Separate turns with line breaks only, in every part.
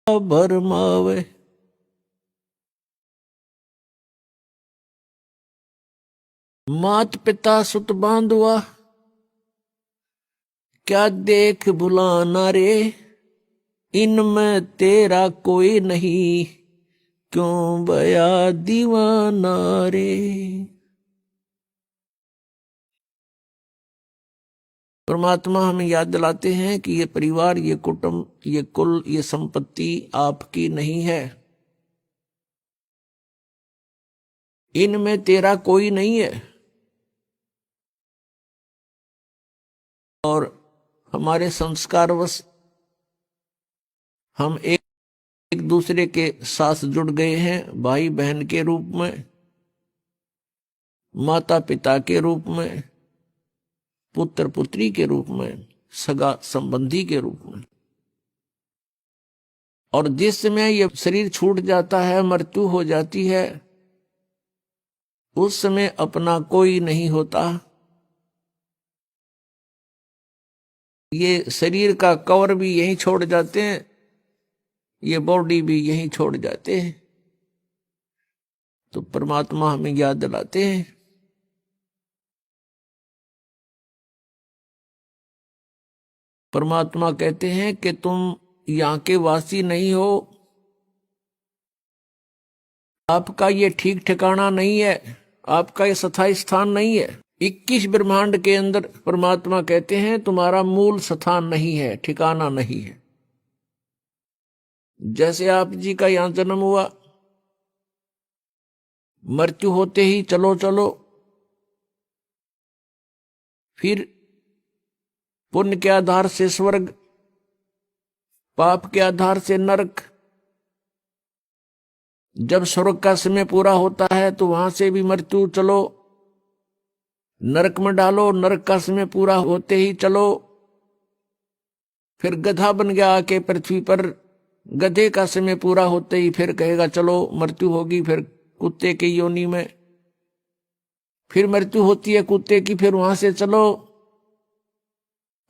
भरमावे। मात पिता सुत बांधवा, क्या देख भुलाना रे। इनमें तेरा कोई नहीं, क्यों बया दीवाना रे। परमात्मा हमें याद दिलाते हैं कि ये परिवार, ये कुटुंब, ये कुल, ये संपत्ति आपकी नहीं है। इनमें तेरा कोई नहीं है। और हमारे संस्कारवश हम एक दूसरे के साथ जुड़ गए हैं, भाई बहन के रूप में, माता पिता के रूप में, पुत्र पुत्री के रूप में, सगा संबंधी के रूप में। और जिस समय ये शरीर छूट जाता है, मृत्यु हो जाती है, उस समय अपना कोई नहीं होता। ये शरीर का कवर भी यहीं छोड़ जाते हैं, ये बॉडी भी यहीं छोड़ जाते हैं। तो परमात्मा हमें याद दिलाते हैं, परमात्मा कहते हैं कि तुम यहां के वासी नहीं हो, आपका ये ठीक ठिकाना नहीं है, आपका ये स्थायी स्थान नहीं है। 21 ब्रह्मांड के अंदर परमात्मा कहते हैं तुम्हारा मूल स्थान नहीं है, ठिकाना नहीं है। जैसे आप जी का यहां जन्म हुआ, मृत्यु होते ही चलो चलो, फिर पुण्य के आधार से स्वर्ग, पाप के आधार से नरक। जब स्वर्ग का समय पूरा होता है तो वहां से भी मृत्यु, चलो नरक में डालो, नरक का समय पूरा होते ही चलो, फिर गधा बन गया आके पृथ्वी पर, गधे का समय पूरा होते ही फिर कहेगा चलो मृत्यु होगी, फिर कुत्ते की योनि में, फिर मृत्यु होती है कुत्ते की, फिर वहां से चलो,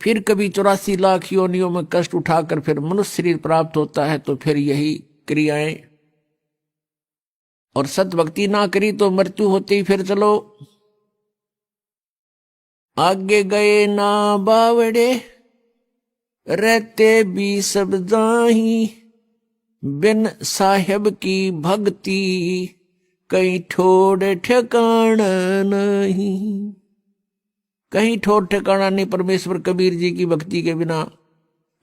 फिर कभी 84 लाख योनियों में कष्ट उठाकर फिर मनुष्य शरीर प्राप्त होता है। तो फिर यही क्रियाएं, और सत भक्ति ना करी तो मृत्यु होते ही फिर चलो। आगे गए ना बावड़े, रहते भी सब जाही, बिन साहेब की भक्ति कहीं ठोड़ ठिकाना नहीं। कहीं ठोर ठिकाना नहीं परमेश्वर कबीर जी की भक्ति के बिना।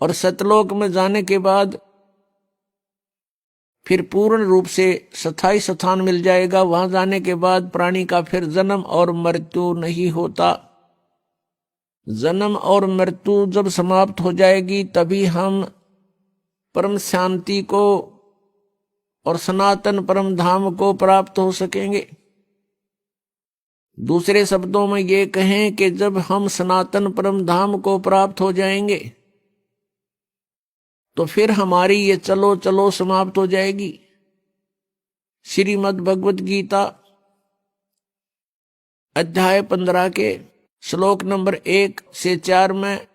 और सतलोक में जाने के बाद फिर पूर्ण रूप से स्थायी स्थान मिल जाएगा। वहां जाने के बाद प्राणी का फिर जन्म और मृत्यु नहीं होता। जन्म और मृत्यु जब समाप्त हो जाएगी तभी हम परम शांति को और सनातन परम धाम को प्राप्त हो सकेंगे। दूसरे शब्दों में ये कहें कि जब हम सनातन परम धाम को प्राप्त हो जाएंगे तो फिर हमारी ये चलो चलो समाप्त हो जाएगी। श्रीमद् भगवत गीता अध्याय 15 के श्लोक नंबर 1 से 4 में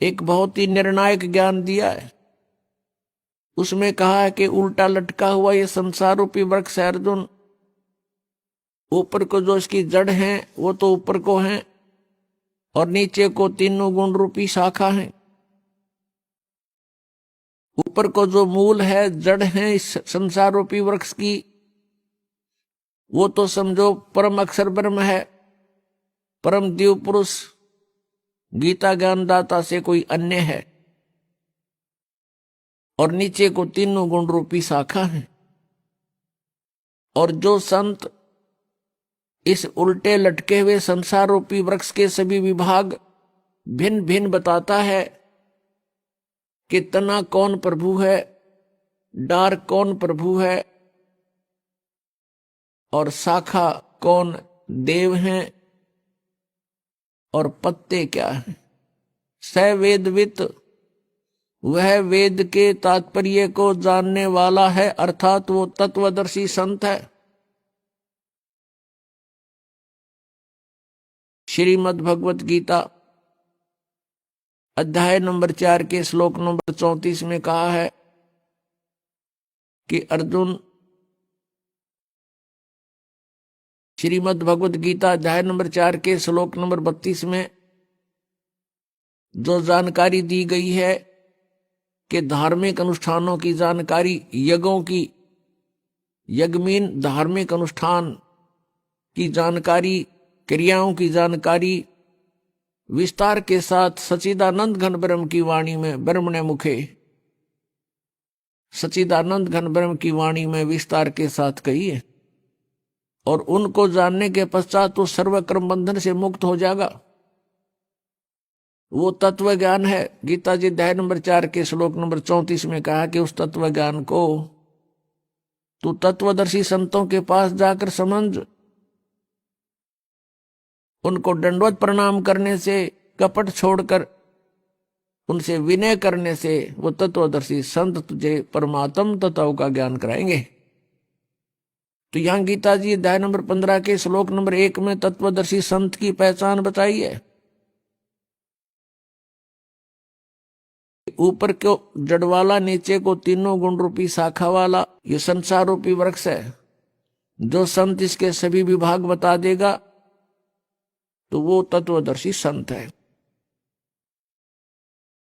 एक बहुत ही निर्णायक ज्ञान दिया है। उसमें कहा है कि उल्टा लटका हुआ ये संसार रूपी वृक्ष है अर्जुन, ऊपर को जो इसकी जड़ है वो तो ऊपर को है, और नीचे को तीनों गुण रूपी शाखा है। ऊपर को जो मूल है, जड़ है इस संसार रूपी वृक्ष की, वो तो समझो परम अक्षर ब्रह्म है, परम दिव्य पुरुष गीता ज्ञानदाता से कोई अन्य है। और नीचे को तीनों गुण रूपी शाखा है। और जो संत इस उल्टे लटके हुए संसार रूपी वृक्ष के सभी विभाग भिन्न भिन्न बताता है कि तना कौन प्रभु है, डार कौन प्रभु है, और शाखा कौन देव हैं, और पत्ते क्या हैं। स वेदवित, वह वेद के तात्पर्य को जानने वाला है, अर्थात वो तत्वदर्शी संत है। श्रीमद् भगवत गीता अध्याय नंबर 4 के श्लोक नंबर 34 में कहा है कि अर्जुन श्रीमद् भगवद गीता अध्याय नंबर 4 के श्लोक नंबर 32 में जो जानकारी दी गई है कि धार्मिक अनुष्ठानों की जानकारी, यज्ञों की, यज्ञमीन धार्मिक अनुष्ठान की जानकारी, क्रियाओं की जानकारी विस्तार के साथ सच्चिदानंद घन ब्रह्म की वाणी में, ब्रह्मणे मुखे, सच्चिदानंद घन ब्रह्म की वाणी में विस्तार के साथ कही है। और उनको जानने के पश्चात तो सर्व कर्म बंधन से मुक्त हो जाएगा। वो तत्व ज्ञान है। गीता जी अध्याय नंबर 4 के श्लोक नंबर 34 में कहा कि उस तत्व ज्ञान को तू तत्वदर्शी संतों के पास जाकर समझ, उनको दंडवत प्रणाम करने से, कपट छोड़कर उनसे विनय करने से वो तत्वदर्शी संत तुझे परमात्म तत्व का ज्ञान कराएंगे। तो यहां गीता जी अध्याय नंबर 15 के श्लोक नंबर 1 में तत्वदर्शी संत की पहचान बताई है। ऊपर को जड़ वाला, नीचे को तीनों गुण रूपी शाखा वाला ये संसार रूपी वृक्ष है। जो संत इसके सभी विभाग बता देगा तो वो तत्वदर्शी संत है।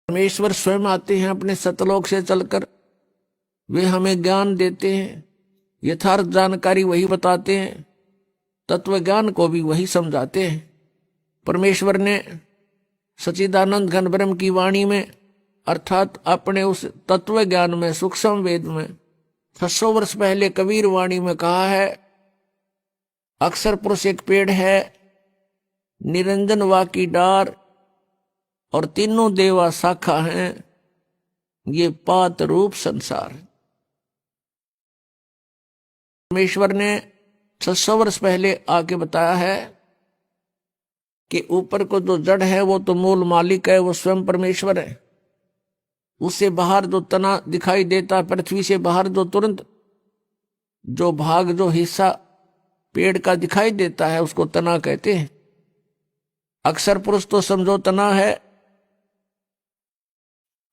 परमेश्वर स्वयं आते हैं अपने सतलोक से चलकर, वे हमें ज्ञान देते हैं, यथार्थ जानकारी वही बताते हैं, तत्व ज्ञान को भी वही समझाते हैं। परमेश्वर ने सच्चिदानंद घन ब्रह्म की वाणी में, अर्थात अपने उस तत्व ज्ञान में, सूक्ष्म वेद में 600 वर्ष पहले कबीर वाणी में कहा है, अक्षर पुरुष एक पेड़ है, निरंजन वा की डार, और तीनों देवा शाखा हैं, ये पात रूप संसार। परमेश्वर ने 600 वर्ष पहले आके बताया है कि ऊपर को जो जड़ है वो तो मूल मालिक है, वो स्वयं परमेश्वर है। उससे बाहर जो तना दिखाई देता, पृथ्वी से बाहर जो तुरंत जो भाग, जो हिस्सा पेड़ का दिखाई देता है उसको तना कहते हैं। अक्षर पुरुष तो समझो तना है,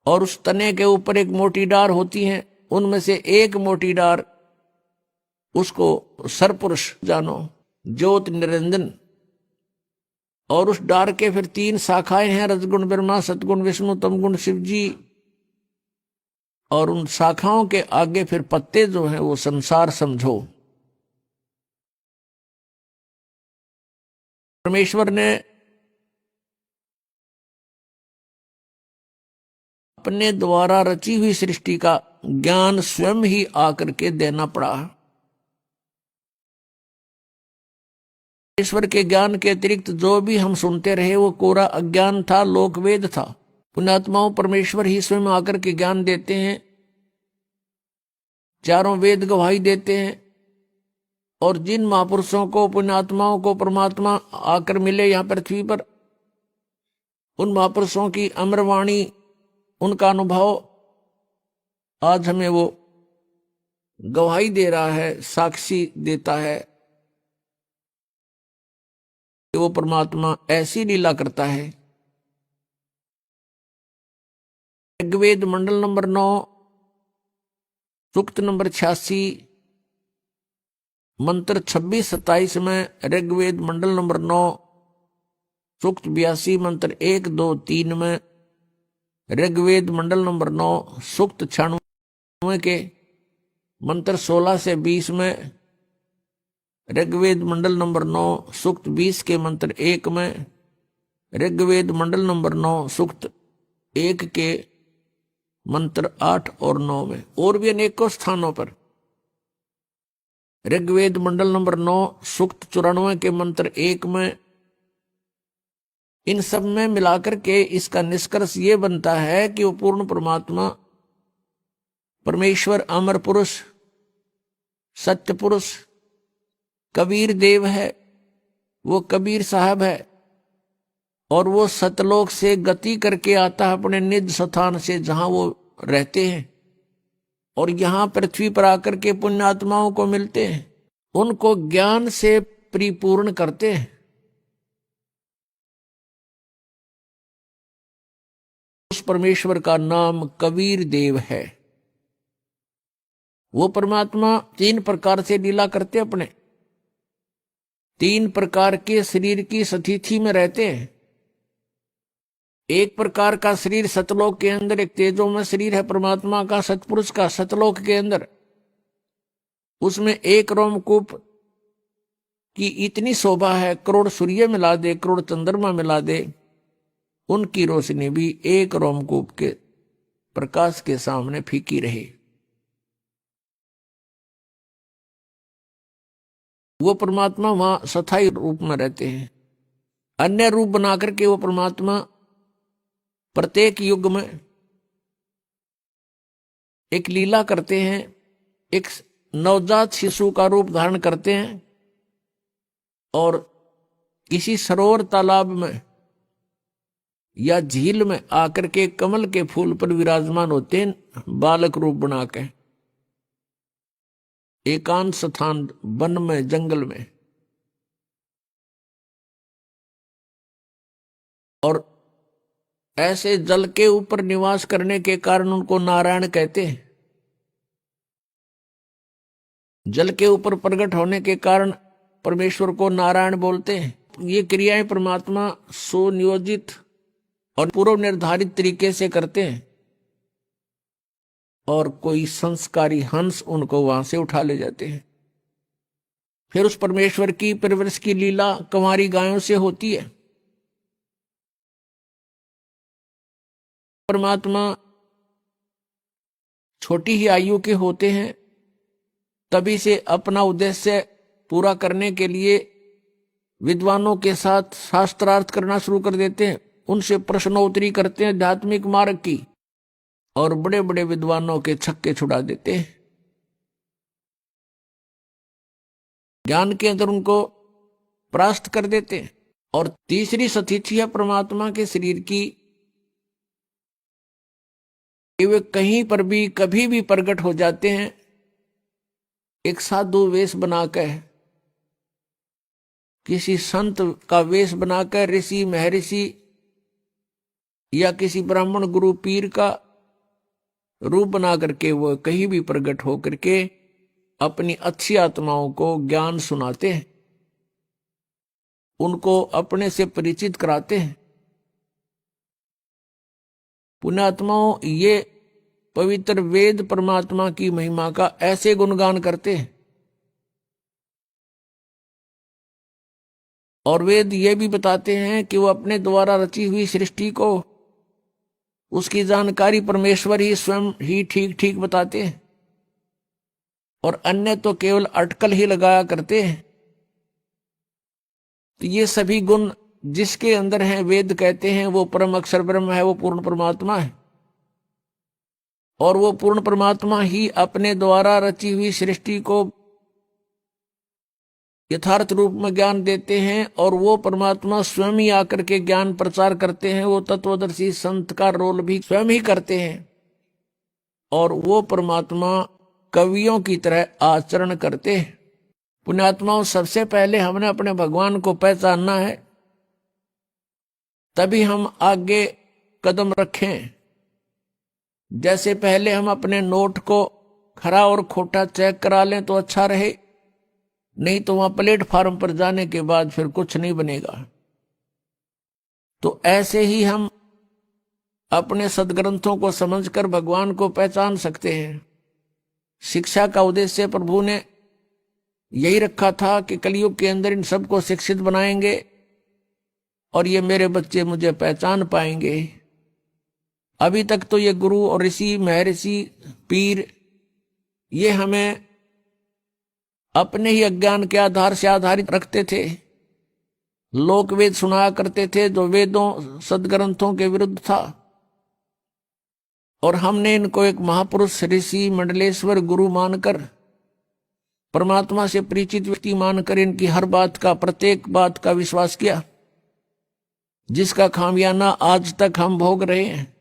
और उस तने के ऊपर एक मोटी डार होती है, उनमें से एक मोटी डार उसको सरपुरुष जानो, ज्योत निरंजन। और उस डार के फिर 3 शाखाएं हैं, रजगुण ब्रह्मा, सतगुण विष्णु, तमगुण शिव जी। और उन शाखाओं के आगे फिर पत्ते जो हैं वो संसार समझो। परमेश्वर ने अपने द्वारा रची हुई सृष्टि का ज्ञान स्वयं ही आकर के देना पड़ा। ईश्वर के ज्ञान के अतिरिक्त जो भी हम सुनते रहे वो कोरा अज्ञान था, लोकवेद था। पुण्यात्माओं, परमेश्वर ही स्वयं आकर के ज्ञान देते हैं, चारों वेद गवाही देते हैं। और जिन महापुरुषों को, पुण्यात्माओं को परमात्मा आकर मिले यहाँ पृथ्वी पर, उन महापुरुषों की अमरवाणी, उनका अनुभव आज हमें वो गवाही दे रहा है, साक्षी देता है कि वो परमात्मा ऐसी लीला करता है। ऋग्वेद मंडल नंबर 9 सूक्त नंबर 86 मंत्र 26-27 में, ऋग्वेद मंडल नंबर 9 सूक्त 82 मंत्र 1, 2, 3 में, ऋग्वेद मंडल नंबर 9 सूक्त 96 के मंत्र 16 से 20 में, ऋग्वेद मंडल नंबर 9 सूक्त 20 के मंत्र 1 में, ऋग्वेद मंडल नंबर 9 सूक्त 1 के मंत्र 8 और 9 में, और भी अनेकों स्थानों पर। ऋग्वेद मंडल नंबर 9 सूक्त 94 के मंत्र 1 में, इन सब में मिलाकर के इसका निष्कर्ष ये बनता है कि वो पूर्ण परमात्मा, परमेश्वर अमर पुरुष, सत्य पुरुष, कबीर देव है, वो कबीर साहब है। और वो सतलोक से गति करके आता है अपने निज स्थान से जहां वो रहते हैं, और यहां पृथ्वी पर आकर के पुण्यात्माओं को मिलते हैं, उनको ज्ञान से परिपूर्ण करते हैं। उस परमेश्वर का नाम कबीर देव है। वो परमात्मा 3 प्रकार से लीला करते, अपने 3 प्रकार के शरीर की स्थिति में रहते हैं। एक प्रकार का शरीर सतलोक के अंदर, एक तेजो में शरीर है परमात्मा का, सतपुरुष का, सतलोक के अंदर। उसमें एक रोमकूप की इतनी शोभा है, करोड़ सूर्य मिला दे, करोड़ चंद्रमा मिला दे, उनकी रोशनी भी एक रोमकूप के प्रकाश के सामने फीकी रहे। वो परमात्मा वहां स्थायी रूप में रहते हैं। अन्य रूप बना करके वो परमात्मा प्रत्येक युग में एक लीला करते हैं, एक नवजात शिशु का रूप धारण करते हैं और किसी सरोवर तालाब में या झील में आकर के कमल के फूल पर विराजमान होते हैं, बालक रूप बना के, एकांत स्थान, वन में, जंगल में। और ऐसे जल के ऊपर निवास करने के कारण उनको नारायण कहते हैं। जल के ऊपर प्रकट होने के कारण परमेश्वर को नारायण बोलते हैं। ये क्रियाएं परमात्मा सुनियोजित और पूर्व निर्धारित तरीके से करते हैं और कोई संस्कारी हंस उनको वहां से उठा ले जाते हैं। फिर उस परमेश्वर की परवरिश की लीला कंवारी गायों से होती है। परमात्मा छोटी ही आयु के होते हैं, तभी से अपना उद्देश्य पूरा करने के लिए विद्वानों के साथ शास्त्रार्थ करना शुरू कर देते हैं, उनसे प्रश्नोत्तरी करते हैं आध्यात्मिक मार्ग की, और बड़े बड़े विद्वानों के छक्के छुड़ा देते हैं। ज्ञान के अंदर उनको परास्त कर देते हैं। और तीसरी स्थिति है परमात्मा के शरीर की, कि वे कहीं पर भी कभी भी प्रकट हो जाते हैं, एक साधु वेश बनाकर, किसी संत का वेश बनाकर, ऋषि महर्षि या किसी ब्राह्मण गुरु पीर का रूप बना करके वो कहीं भी प्रकट हो करके अपनी अच्छी आत्माओं को ज्ञान सुनाते हैं, उनको अपने से परिचित कराते हैं। पुण्यात्माओं ये पवित्र वेद परमात्मा की महिमा का ऐसे गुणगान करते हैं। और वेद ये भी बताते हैं कि वो अपने द्वारा रची हुई सृष्टि को, उसकी जानकारी परमेश्वर ही स्वयं ही ठीक ठीक बताते हैं, और अन्य तो केवल अटकल ही लगाया करते हैं। तो ये सभी गुण जिसके अंदर हैं, वेद कहते हैं वो परम अक्षर ब्रह्म है, वो पूर्ण परमात्मा है। और वो पूर्ण परमात्मा ही अपने द्वारा रची हुई सृष्टि को यथार्थ रूप में ज्ञान देते हैं, और वो परमात्मा स्वयं ही आकर के ज्ञान प्रचार करते हैं। वो तत्वदर्शी संत का रोल भी स्वयं ही करते हैं, और वो परमात्मा कवियों की तरह आचरण करते हैं। पुण्यात्माओं, सबसे पहले हमने अपने भगवान को पहचानना है, तभी हम आगे कदम रखें। जैसे पहले हम अपने नोट को खरा और खोटा चेक करा लें तो अच्छा रहे, नहीं तो वहां प्लेटफार्म पर जाने के बाद फिर कुछ नहीं बनेगा। तो ऐसे ही हम अपने सदग्रंथों को समझकर भगवान को पहचान सकते हैं। शिक्षा का उद्देश्य प्रभु ने यही रखा था कि कलयुग के अंदर इन सबको शिक्षित बनाएंगे और ये मेरे बच्चे मुझे पहचान पाएंगे। अभी तक तो ये गुरु और ऋषि महर्षि पीर ये हमें अपने ही अज्ञान के आधार से आधारित रखते थे, लोक वेद सुनाया करते थे जो वेदों सदग्रंथों के विरुद्ध था, और हमने इनको एक महापुरुष ऋषि मंडलेश्वर गुरु मानकर, परमात्मा से परिचित व्यक्ति मानकर इनकी हर बात का, प्रत्येक बात का विश्वास किया, जिसका खामियाना आज तक हम भोग रहे हैं।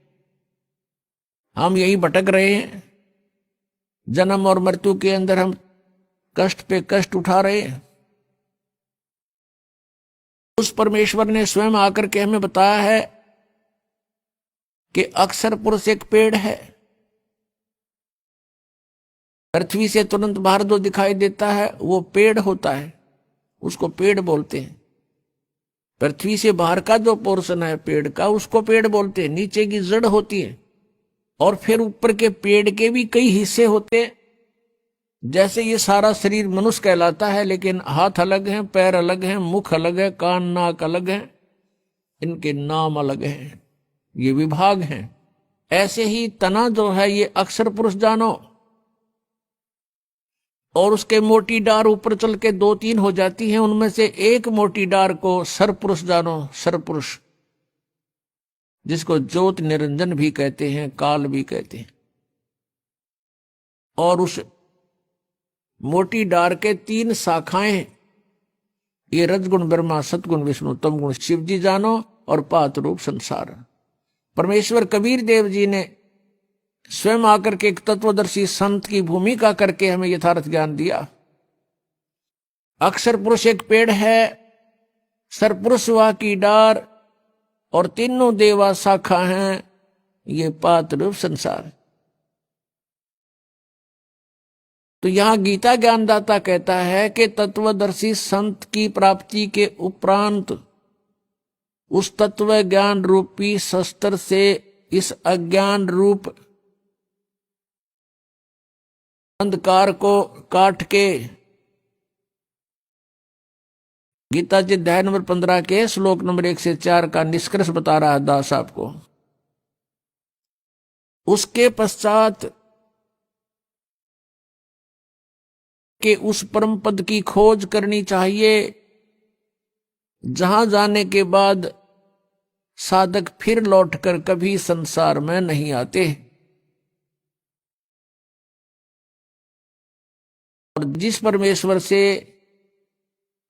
हम यही भटक रहे हैं, जन्म और मृत्यु के अंदर हम कष्ट पे कष्ट उठा रहे हैं। उस परमेश्वर ने स्वयं आकर के हमें बताया है कि अक्षर पुरुष एक पेड़ है, पृथ्वी से तुरंत बाहर जो दिखाई देता है वो पेड़ होता है, उसको पेड़ बोलते हैं। पृथ्वी से बाहर का जो पोर्शन है पेड़ का उसको पेड़ बोलते हैं। नीचे की जड़ होती है और फिर ऊपर के पेड़ के भी कई हिस्से होते हैं। जैसे ये सारा शरीर मनुष्य कहलाता है, लेकिन हाथ अलग हैं, पैर अलग हैं, मुख अलग है, कान नाक अलग है, इनके नाम अलग हैं, ये विभाग हैं। ऐसे ही तना जो है ये अक्षर पुरुष जानो, और उसके मोटी डार ऊपर चल के 2-3 हो जाती हैं, उनमें से एक मोटी डार को सरपुरुष जानो, सरपुरुष, जिसको ज्योत निरंजन भी कहते हैं, काल भी कहते हैं। और उस मोटी डार के 3 शाखाएं, ये रजगुण ब्रह्मा, सतगुण विष्णु, तमगुण शिव जी जानो, और पात रूप संसार। परमेश्वर कबीर देव जी ने स्वयं आकर के एक तत्वदर्शी संत की भूमिका करके हमें यथार्थ ज्ञान दिया। अक्षर पुरुष एक पेड़ है, सरपुरुष वह की डार, और तीनों देवा शाखा हैं, ये पात रूप संसार। तो यहां गीता ज्ञानदाता कहता है कि तत्वदर्शी संत की प्राप्ति के उपरांत उस तत्व ज्ञान रूपी शस्त्र से इस अज्ञान रूप अंधकार को काट के, गीता जी अध्याय नंबर 15 के श्लोक नंबर 1 से 4 का निष्कर्ष बता रहा है दास आपको। उसके पश्चात के उस परम पद की खोज करनी चाहिए, जहां जाने के बाद साधक फिर लौटकर कभी संसार में नहीं आते। और जिस परमेश्वर से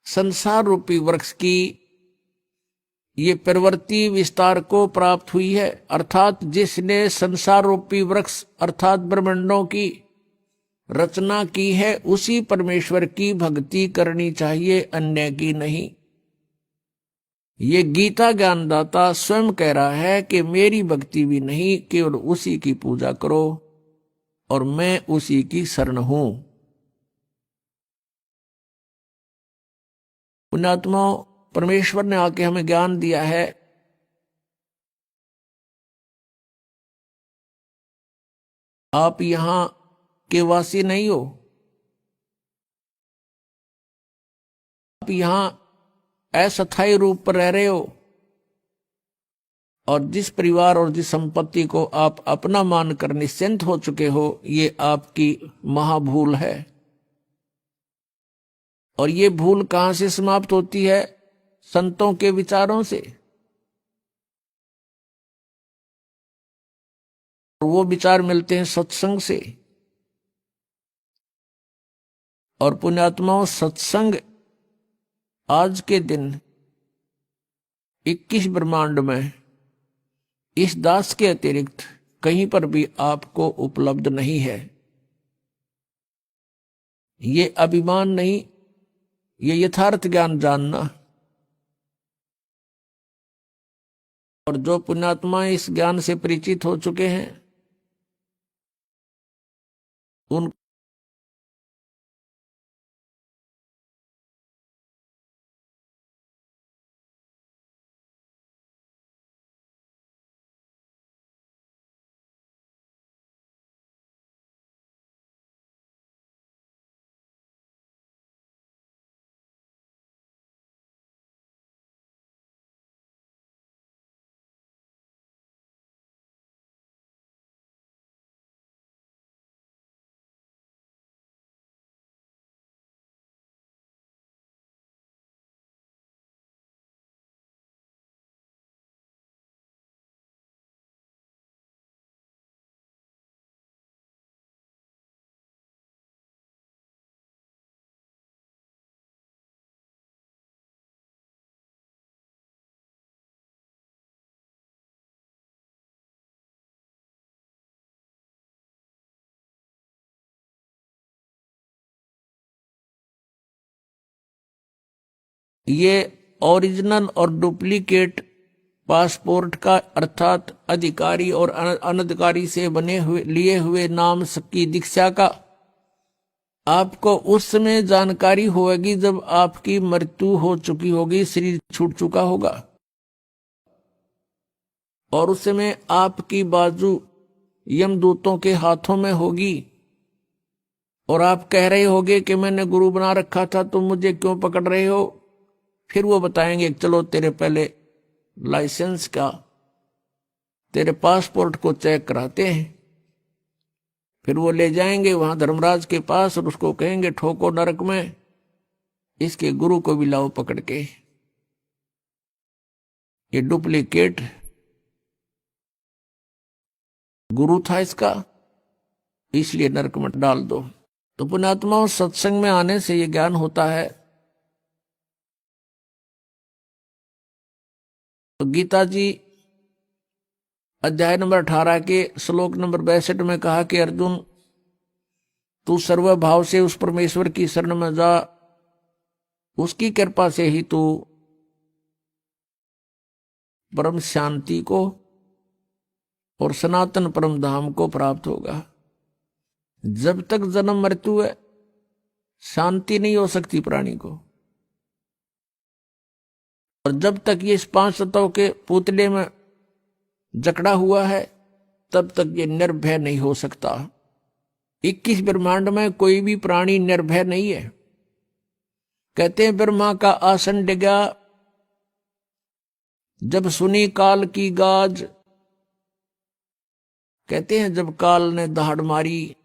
संसार रूपी वृक्ष की ये प्रवृत्ति विस्तार को प्राप्त हुई है, अर्थात जिसने संसार रूपी वृक्ष अर्थात ब्रह्मांडों की रचना की है, उसी परमेश्वर की भक्ति करनी चाहिए, अन्य की नहीं। ये गीता ज्ञानदाता स्वयं कह रहा है कि मेरी भक्ति भी नहीं, केवल उसी की पूजा करो और मैं उसी की शरण हूं। पुण्यात्मा, परमेश्वर ने आके हमें ज्ञान दिया है। आप यहां के वासी नहीं हो, आप यहां अस्थायी रूप पर रह रहे हो, और जिस परिवार और जिस संपत्ति को आप अपना मानकर निश्चिंत हो चुके हो, ये आपकी महाभूल है। और ये भूल कहां से समाप्त होती है? संतों के विचारों से। वो विचार मिलते हैं सत्संग से। और पुण्यात्माओं, सत्संग आज के दिन 21 ब्रह्मांड में इस दास के अतिरिक्त कहीं पर भी आपको उपलब्ध नहीं है। ये अभिमान नहीं, ये यथार्थ ज्ञान जानना। और जो पुण्यात्मा इस ज्ञान से परिचित हो चुके हैं, उन ये ओरिजिनल और डुप्लीकेट पासपोर्ट का, अर्थात अधिकारी और अनधिकारी से बने हुए लिए हुए नाम की दीक्षा का आपको उस समय जानकारी होगी जब आपकी मृत्यु हो चुकी होगी, शरीर छूट चुका होगा, और उस समय आपकी बाजू यमदूतों के हाथों में होगी, और आप कह रहे होगे कि मैंने गुरु बना रखा था, तुम मुझे क्यों पकड़ रहे हो। फिर वो बताएंगे चलो तेरे पहले लाइसेंस का, तेरे पासपोर्ट को चेक कराते हैं। फिर वो ले जाएंगे वहां धर्मराज के पास और उसको कहेंगे ठोको नरक में, इसके गुरु को भी लाओ पकड़ के, ये डुप्लीकेट गुरु था इसका, इसलिए नरक में डाल दो। तो पुण्यात्माओं, सत्संग में आने से ये ज्ञान होता है। तो गीता जी अध्याय नंबर 18 के श्लोक नंबर 62 में कहा कि अर्जुन, तू सर्वभाव से उस परमेश्वर की शरण में जा, उसकी कृपा से ही तू परम शांति को और सनातन परम धाम को प्राप्त होगा। जब तक जन्म मृत्यु है, शांति नहीं हो सकती प्राणी को, और जब तक ये इस 5 तत्वों के पुतले में जकड़ा हुआ है, तब तक ये निर्भय नहीं हो सकता। 21 ब्रह्मांड में कोई भी प्राणी निर्भय नहीं है। कहते हैं ब्रह्मा का आसन डिगा, जब सुनी काल की गाज। कहते हैं जब काल ने दहाड़ मारी,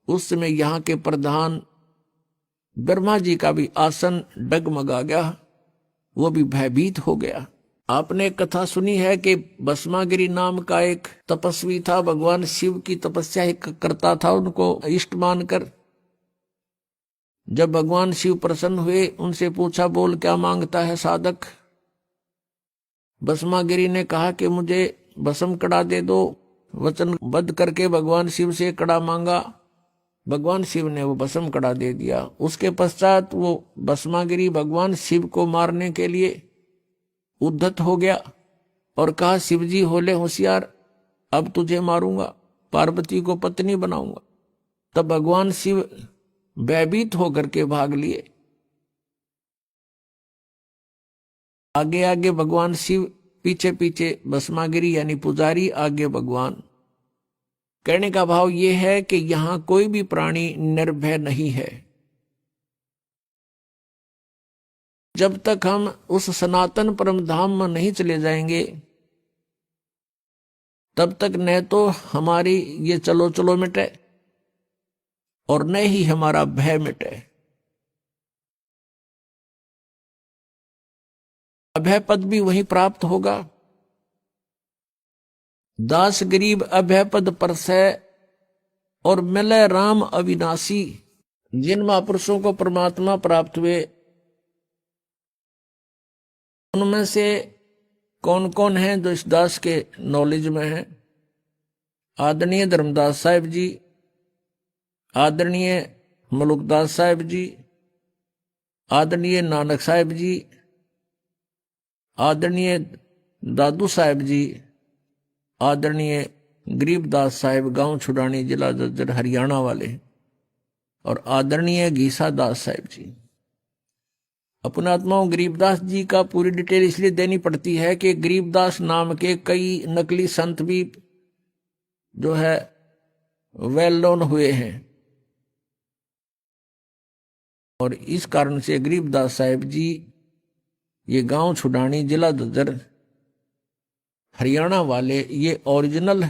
उस समय यहां के प्रधान ब्रह्मा जी का भी आसन डगमगा गया, वो भी भयभीत हो गया। आपने कथा सुनी है कि भस्मागिरी नाम का एक तपस्वी था, भगवान शिव की तपस्या करता था, उनको इष्ट मानकर। जब भगवान शिव प्रसन्न हुए, उनसे पूछा बोल क्या मांगता है साधक। भस्मागिरी ने कहा कि मुझे भस्म कड़ा दे दो। वचनबद्ध करके भगवान शिव से कड़ा मांगा, भगवान शिव ने वो भस्म कड़ा दे दिया। उसके पश्चात वो भस्मागिरी भगवान शिव को मारने के लिए उद्धत हो गया और कहा शिवजी होले होशियार, अब तुझे मारूंगा, पार्वती को पत्नी बनाऊंगा। तब भगवान शिव भयभीत होकर के भाग लिए। आगे आगे भगवान शिव, पीछे पीछे भस्मागिरी यानी पुजारी, आगे भगवान। कहने का भाव यह है कि यहां कोई भी प्राणी निर्भय नहीं है। जब तक हम उस सनातन परम धाम में नहीं चले जाएंगे, तब तक न तो हमारी ये चलो चलो मिटे और न ही हमारा भय मिटे। अभय पद भी वहीं प्राप्त होगा। दास गरीब अभय पद परसै और मिले राम अविनाशी। जिन महापुरुषों को परमात्मा प्राप्त हुए, उनमें से कौन कौन है जो इस दास के नॉलेज में है? आदरणीय धर्मदास साहिब जी, आदरणीय मलुकदास साहिब जी, आदरणीय नानक साहिब जी, आदरणीय दादू साहिब जी, आदरणीय गरीबदास साहिब गांव छुड़ानी जिला जज्जर हरियाणा वाले, और आदरणीय घीसा दास साहिब जी। अपने आत्माओं, गरीबदास जी का पूरी डिटेल इसलिए देनी पड़ती है कि गरीबदास नाम के कई नकली संत भी जो है वेल नोन हुए हैं, और इस कारण से गरीबदास साहिब जी ये गांव छुड़ानी जिला ददर हरियाणा वाले ये ओरिजिनल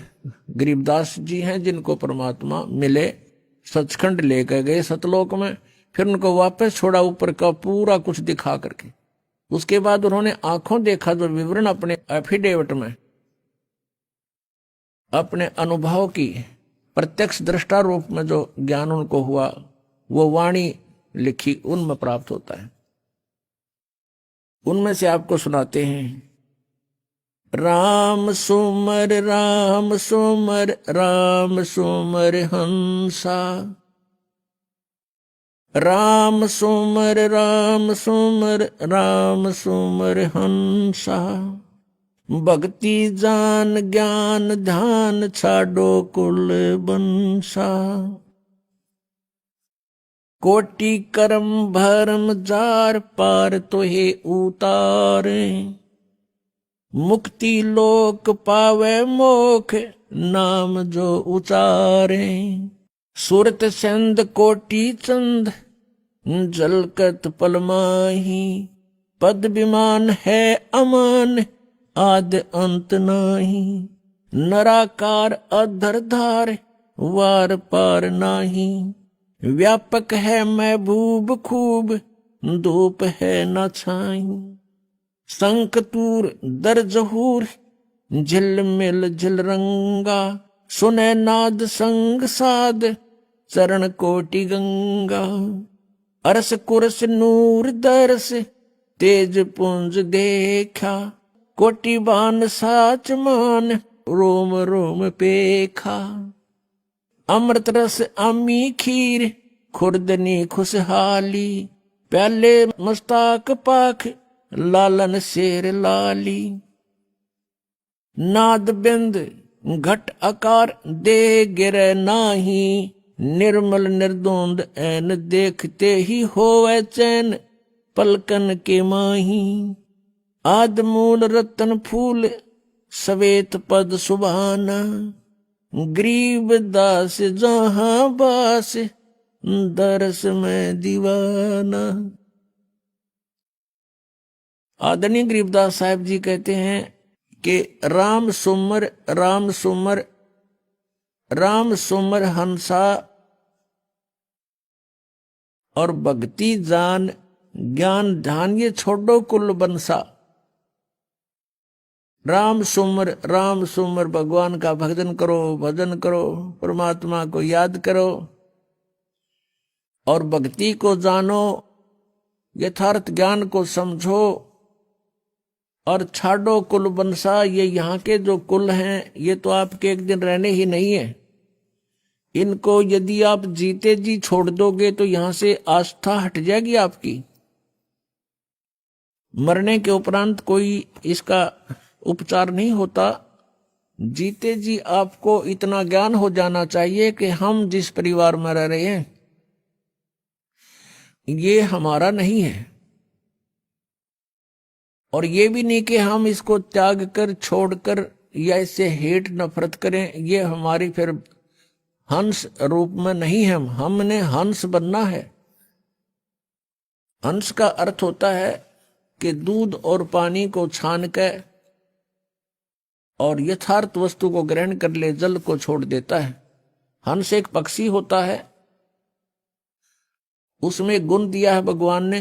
गरीबदास जी हैं, जिनको परमात्मा मिले, सचखंड लेकर गए सतलोक में, फिर उनको वापस छोड़ा ऊपर का पूरा कुछ दिखा करके। उसके बाद उन्होंने आंखों देखा जो विवरण अपने एफिडेविट में, अपने अनुभव की प्रत्यक्ष दृष्टा रूप में जो ज्ञान उनको हुआ, वो वाणी लिखी उनमें प्राप्त होता है। उनमें से आपको सुनाते हैं। राम सुमर राम सुमर राम सुमर हंसा, राम सुमर राम सुमर राम सुमर हंसा। भक्ति जान ज्ञान ध्यान छाडो कुल बंसा। कोटि कर्म भरम जार पार तोहे उतारे। मुक्ति लोक पावे मोख नाम जो उचारे। सूरत संद कोटि चंद जलकत पल माही। पद विमान है अमान आद अंत नाही। नराकार अधर धार वार पार नाही। व्यापक है महबूब खूब धूप है न छाई। संक तूर दर जहूर झिलमिल झिलरंगा। सुने नाद संग साध चरण कोटि गंगा। अरस कुरस नूर दरस तेज पुंज देखा। कोटि बान साच मान रोम रोम पेखा। अमृत रस अमी खीर खुर्दनी खुशहाली। प्याले मस्ताक पाख लालन शेर लाली। नाद बिंद घट आकार दे गिरे नाही। निर्मल निर्दोंद ऐन देखते ही होवे चैन पलकन के माही। आद मूल रतन फूल सवेत पद सुभाना। गरीब दास जहां बास दरस में दीवाना। आदरणीय गरीबदास साहब जी कहते हैं कि राम सुमर राम सुमर राम सुमर हंसा और भक्ति जान ज्ञान ध्यान ये छोड़ो कुल बंसा। राम सुमर भगवान का भजन करो भजन करो परमात्मा को याद करो और भक्ति को जानो यथार्थ ज्ञान को समझो और छाड़ो कुल बंसा। ये यहाँ के जो कुल हैं ये तो आपके एक दिन रहने ही नहीं है। इनको यदि आप जीते जी छोड़ दोगे तो यहां से आस्था हट जाएगी आपकी। मरने के उपरांत कोई इसका उपचार नहीं होता। जीते जी आपको इतना ज्ञान हो जाना चाहिए कि हम जिस परिवार में रह रहे हैं ये हमारा नहीं है और ये भी नहीं कि हम इसको त्याग कर छोड़कर या इससे हेट नफरत करें। ये हमारी फिर हंस रूप में नहीं है। हमने हंस बनना है। हंस का अर्थ होता है कि दूध और पानी को छान कर और यथार्थ वस्तु को ग्रहण कर ले जल को छोड़ देता है। हंस एक पक्षी होता है। उसमें गुण दिया है भगवान ने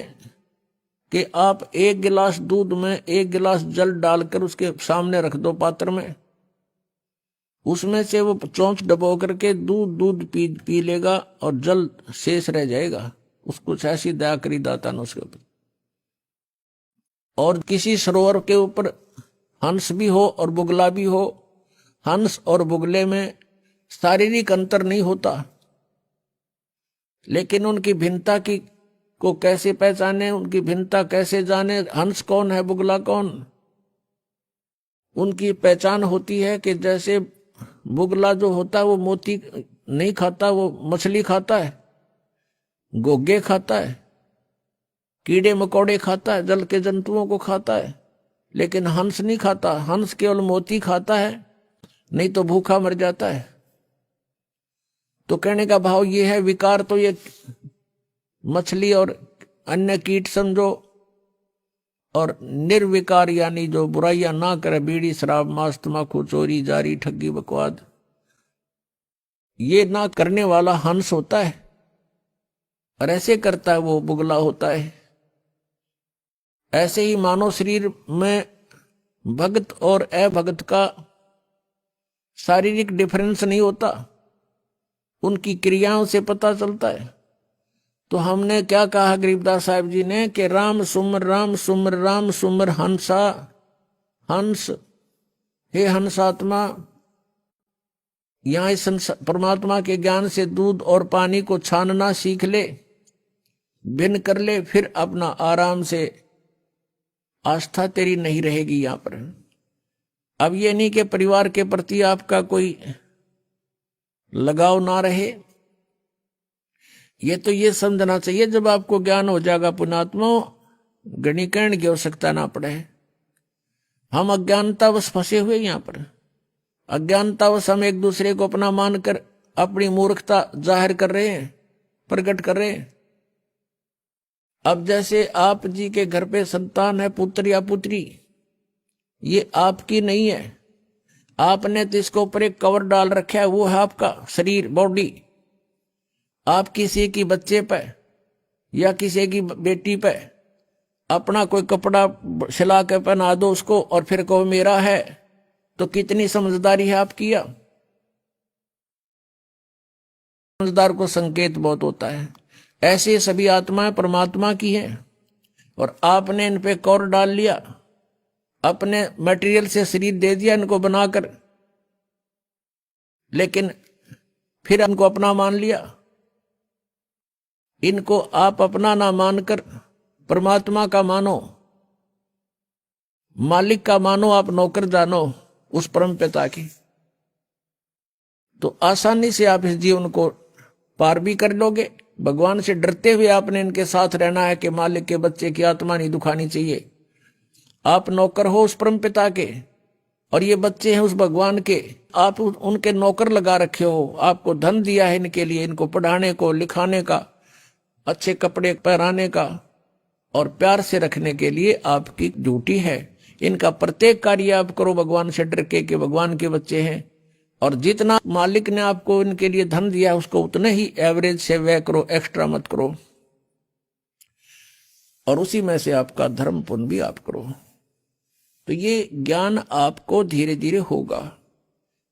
कि आप एक गिलास दूध में एक गिलास जल डालकर उसके सामने रख दो पात्र में। उसमें से वो चोंच डबो करके दूध पी लेगा और जल शेष रह जाएगा। उसको ऐसी दया करी दाता ने उसके ऊपर। और किसी सरोवर के ऊपर हंस भी हो और बुगला भी हो। हंस और बुगले में शारीरिक अंतर नहीं होता लेकिन उनकी भिन्नता की को कैसे पहचाने, उनकी भिन्नता कैसे जाने, हंस कौन है बुगला कौन। उनकी पहचान होती है कि जैसे बुगला जो होता है वो मोती नहीं खाता, वो मछली खाता है, गोगे खाता है, कीड़े मकोड़े खाता है, जल के जंतुओं को खाता है। लेकिन हंस नहीं खाता। हंस केवल मोती खाता है, नहीं तो भूखा मर जाता है। तो कहने का भाव ये है विकार तो ये मछली और अन्य कीट समझो और निर्विकार यानी जो बुराइयां ना करे, बीड़ी शराब मांस तंबाकू चोरी जारी ठगी बकवाद, ये ना करने वाला हंस होता है और ऐसे करता है वो बुगला होता है। ऐसे ही मानव शरीर में भगत और अभगत का शारीरिक डिफरेंस नहीं होता, उनकी क्रियाओं से पता चलता है। तो हमने क्या कहा गरीबदास साहब जी ने कि राम सुमर राम सुमर राम सुमर हंसा। हंस हे हंसात्मा, यहां इस परमात्मा के ज्ञान से दूध और पानी को छानना सीख ले, भिन्न कर ले, फिर अपना आराम से आस्था तेरी नहीं रहेगी यहां पर। अब ये नहीं कि परिवार के प्रति आपका कोई लगाव ना रहे, ये समझना चाहिए, जब आपको ज्ञान हो जाएगा पुण्यात्मा, गणीकरण की आवश्यकता ना पड़े। हम अज्ञानतावश फंसे हुए यहां पर, अज्ञानतावश हम एक दूसरे को अपना मानकर अपनी मूर्खता जाहिर कर रहे हैं, प्रकट कर रहे हैं। अब जैसे आप जी के घर पे संतान है, पुत्र या पुत्री, ये आपकी नहीं है, आपने तो इसके ऊपर एक कवर डाल रखा है, वो है आपका शरीर, बॉडी। आप किसी की बच्चे पे या किसी की बेटी पे अपना कोई कपड़ा सिला के पहना दो उसको और फिर कहो मेरा है, तो कितनी समझदारी है आपकी। या समझदार को संकेत बहुत होता है। ऐसे सभी आत्माएं परमात्मा की हैं और आपने इन पे कौर डाल लिया, अपने मटेरियल से शरीर दे दिया इनको बनाकर, लेकिन फिर इनको अपना मान लिया। इनको आप अपना ना मानकर परमात्मा का मानो, मालिक का मानो, आप नौकर जानो उस परम पिता की, तो आसानी से आप इस जीवन को पार भी कर लोगे। भगवान से डरते हुए आपने इनके साथ रहना है कि मालिक के बच्चे की आत्मा नहीं दुखानी चाहिए। आप नौकर हो उस परम पिता के और ये बच्चे हैं उस भगवान के, आप उनके नौकर लगा रखे हो। आपको धन दिया है इनके लिए, इनको पढ़ाने को, लिखाने का, अच्छे कपड़े पहनाने का और प्यार से रखने के लिए आपकी ड्यूटी है। इनका प्रत्येक कार्य आप करो भगवान से डर के कि भगवान के बच्चे हैं, और जितना मालिक ने आपको इनके लिए धन दिया उसको उतने ही एवरेज से व्यय करो, एक्स्ट्रा मत करो, और उसी में से आपका धर्म पुण्य भी आप करो। तो ये ज्ञान आपको धीरे धीरे होगा,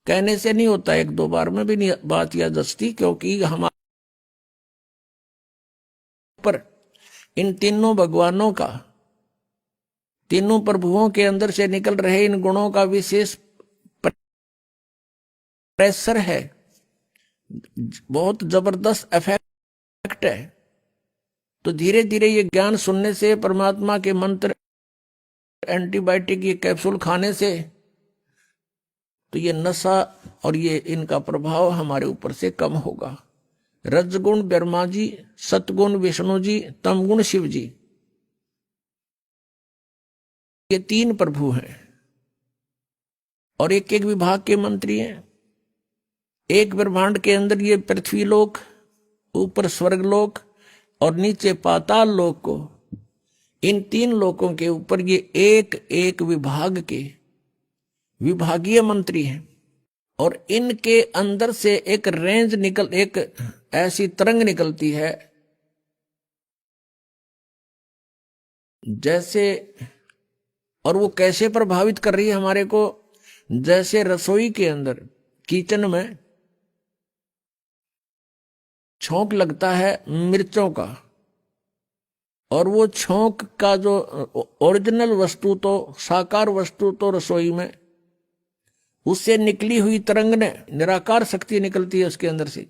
कहने से नहीं होता, एक दो बार में भी नहीं बात या दस्ती, क्योंकि हमारे पर इन तीनों भगवानों का, तीनों प्रभुओं के अंदर से निकल रहे इन गुणों का विशेष प्रेशर है, बहुत जबरदस्त इफेक्ट है। तो धीरे धीरे ये ज्ञान सुनने से, परमात्मा के मंत्र, एंटीबायोटिक, ये कैप्सूल खाने से, तो ये नशा और ये इनका प्रभाव हमारे ऊपर से कम होगा। रजगुण ब्रह्मा जी, सतगुण विष्णु जी, तमगुण शिव जी, ये तीन प्रभु हैं और एक एक विभाग के मंत्री हैं। एक ब्रह्मांड के अंदर ये पृथ्वी लोक, ऊपर स्वर्ग लोक और नीचे पाताल लोक को, इन तीन लोकों के ऊपर ये एक एक विभाग के विभागीय मंत्री हैं। और इनके अंदर से एक रेंज निकल, एक ऐसी तरंग निकलती है जैसे, और वो कैसे प्रभावित कर रही है हमारे को, जैसे रसोई के अंदर, किचन में छोंक लगता है मिर्चों का, और वो छोंक का जो ओरिजिनल वस्तु, तो साकार वस्तु तो रसोई में, उससे निकली हुई तरंग ने, निराकार शक्ति निकलती है उसके अंदर से,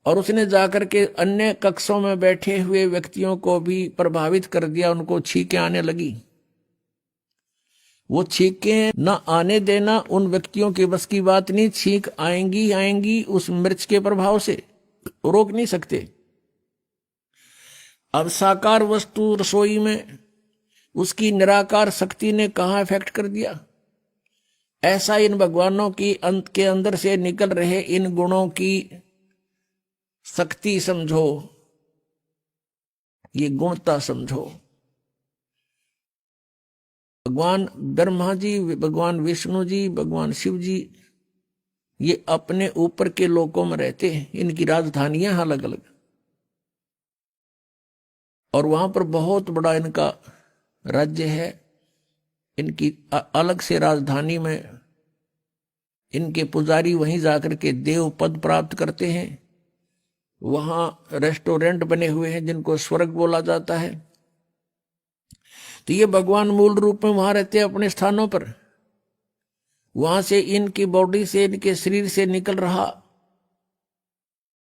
और उसने जाकर के अन्य कक्षों में बैठे हुए व्यक्तियों को भी प्रभावित कर दिया, उनको छींकें आने लगी। वो छींकें न आने देना उन व्यक्तियों के बस की बात नहीं, छींक आएंगी आएंगी उस मिर्च के प्रभाव से, रोक नहीं सकते। अब साकार वस्तु रसोई में, उसकी निराकार शक्ति ने कहां इफेक्ट कर दिया। ऐसा इन भगवानों की अंत के अंदर से निकल रहे इन गुणों की शक्ति समझो, ये गुणता समझो। भगवान ब्रह्मा जी, भगवान विष्णु जी, भगवान शिव जी, ये अपने ऊपर के लोकों में रहते हैं, इनकी राजधानियां अलग अलग, और वहां पर बहुत बड़ा इनका राज्य है। इनकी अलग से राजधानी में इनके पुजारी वहीं जाकर के देव पद प्राप्त करते हैं। वहां रेस्टोरेंट बने हुए हैं जिनको स्वर्ग बोला जाता है। तो ये भगवान मूल रूप में वहां रहते हैं अपने स्थानों पर। वहां से इनकी बॉडी से, इनके शरीर से निकल रहा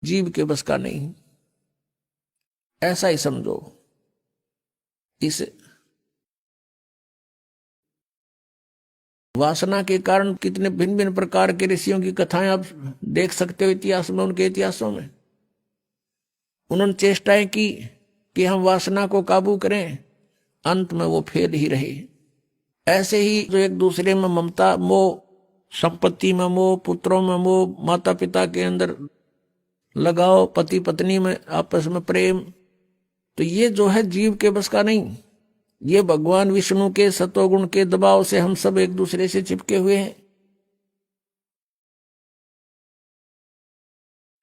जीव के बस का नहीं, ऐसा ही समझो। इस वासना के कारण कितने भिन्न भिन्न प्रकार के ऋषियों की कथाएं आप देख सकते हो इतिहास में, उनके इतिहासों में। उन्होंने चेष्टाएं की कि हम वासना को काबू करें, अंत में वो फेल ही रहे। ऐसे ही जो एक दूसरे में ममता, मोह, संपत्ति में मोह, पुत्रों में मोह, माता पिता के अंदर लगाओ, पति पत्नी में आपस में प्रेम, तो ये जो है जीव के बस का नहीं। ये भगवान विष्णु के सतोगुण के दबाव से हम सब एक दूसरे से चिपके हुए हैं।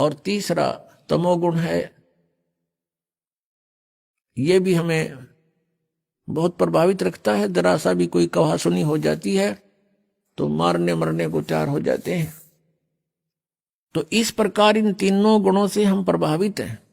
और तीसरा तमोगुण है, ये भी हमें बहुत प्रभावित रखता है। जरा सा भी कोई कहा सुनी हो जाती है तो मारने मरने को तैयार हो जाते हैं। तो इस प्रकार इन तीनों गुणों से हम प्रभावित हैं।